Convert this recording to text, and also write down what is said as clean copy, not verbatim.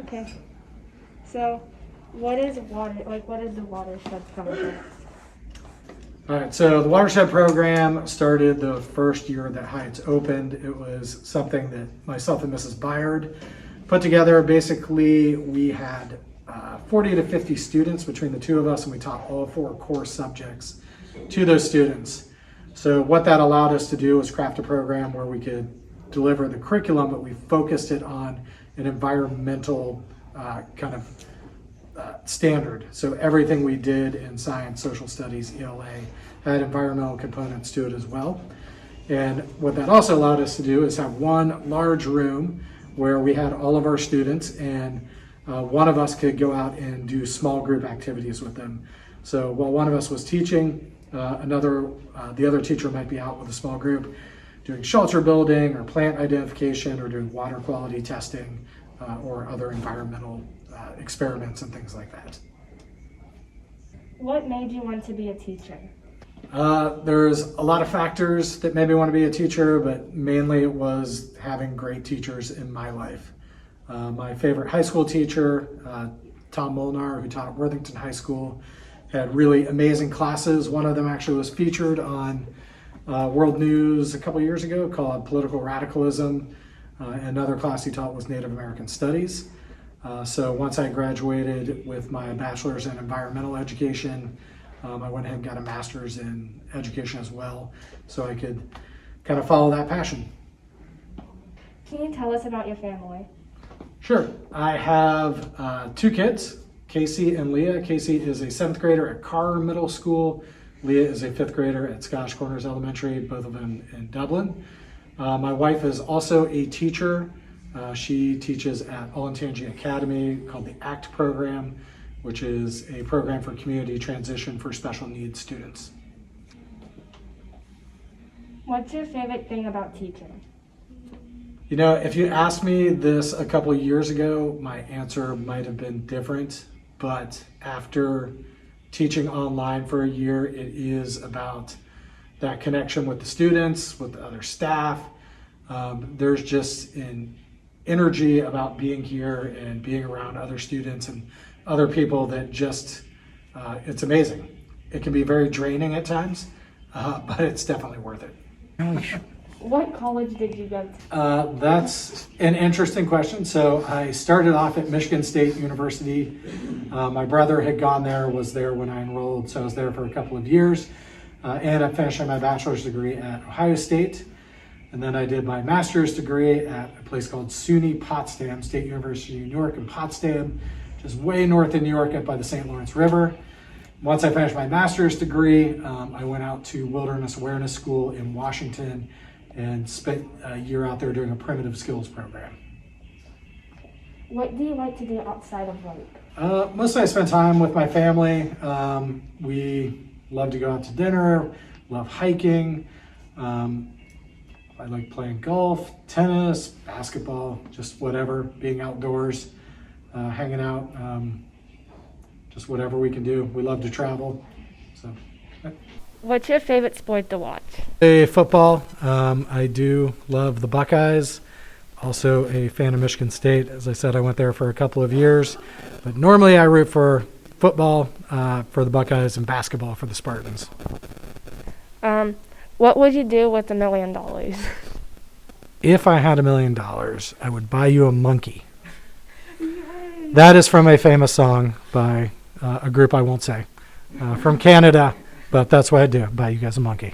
Okay. So, what is the Watershed Program? All right, so the Watershed Program started the first year that Heights opened. It was something that myself and Mrs. Byard put together. Basically, we had 40 to 50 students between the two of us, and we taught all 4 core subjects to those students. So what that allowed us to do was craft a program where we could deliver the curriculum, but we focused it on an environmental standard. So everything we did in science, social studies, ELA had environmental components to it as well. And what that also allowed us to do is have one large room where we had all of our students, and one of us could go out and do small group activities with them. So while one of us was teaching, the other teacher might be out with a small group doing shelter building or plant identification or doing water quality testing or other environmental experiments and things like that. What made you want to be a teacher? There's a lot of factors that made me want to be a teacher, but mainly it was having great teachers in my life. My favorite high school teacher, Tom Molnar, who taught at Worthington High School, had really amazing classes. One of them actually was featured on World News a couple years ago called Political Radicalism. Another class he taught was Native American Studies. So once I graduated with my bachelor's in environmental education, I went ahead and got a master's in education as well, so I could kind of follow that passion. Can you tell us about your family? Sure. I have 2 kids, Casey and Leah. Casey is a 7th grader at Carr Middle School. Leah is a 5th grader at Scottish Corners Elementary, both of them in Dublin. My wife is also a teacher. She teaches at Olentangy Academy called the ACT program, which is a program for community transition for special needs students. What's your favorite thing about teaching? You know, if you asked me this a couple of years ago, my answer might have been different, but after teaching online for a year, it is about that connection with the students, with the other staff. There's just an energy about being here and being around other students and other people that just, it's amazing. It can be very draining at times, but it's definitely worth it. What college did you go to? That's an interesting question. So I started off at Michigan State University. My brother had gone there, was there when I enrolled, so I was there for a couple of years. And I finished my bachelor's degree at Ohio State. And then I did my master's degree at a place called SUNY Potsdam, State University of New York in Potsdam, which is way north in New York up by the St. Lawrence River. Once I finished my master's degree, I went out to Wilderness Awareness School in Washington and spent a year out there doing a primitive skills program. What do you like to do outside of work? Mostly I spend time with my family. We love to go out to dinner, love hiking. I like playing golf, tennis, basketball, just whatever, being outdoors, hanging out, just whatever we can do. We love to travel. So. What's your favorite sport to watch? Football. I do love the Buckeyes. Also a fan of Michigan State. As I said, I went there for a couple of years. But normally I root for football for the Buckeyes and basketball for the Spartans. What would you do with $1 million? If I had $1 million, I would buy you a monkey. Yay. That is from a famous song by a group I won't say, from Canada. But that's what I'd do, buy you guys a monkey.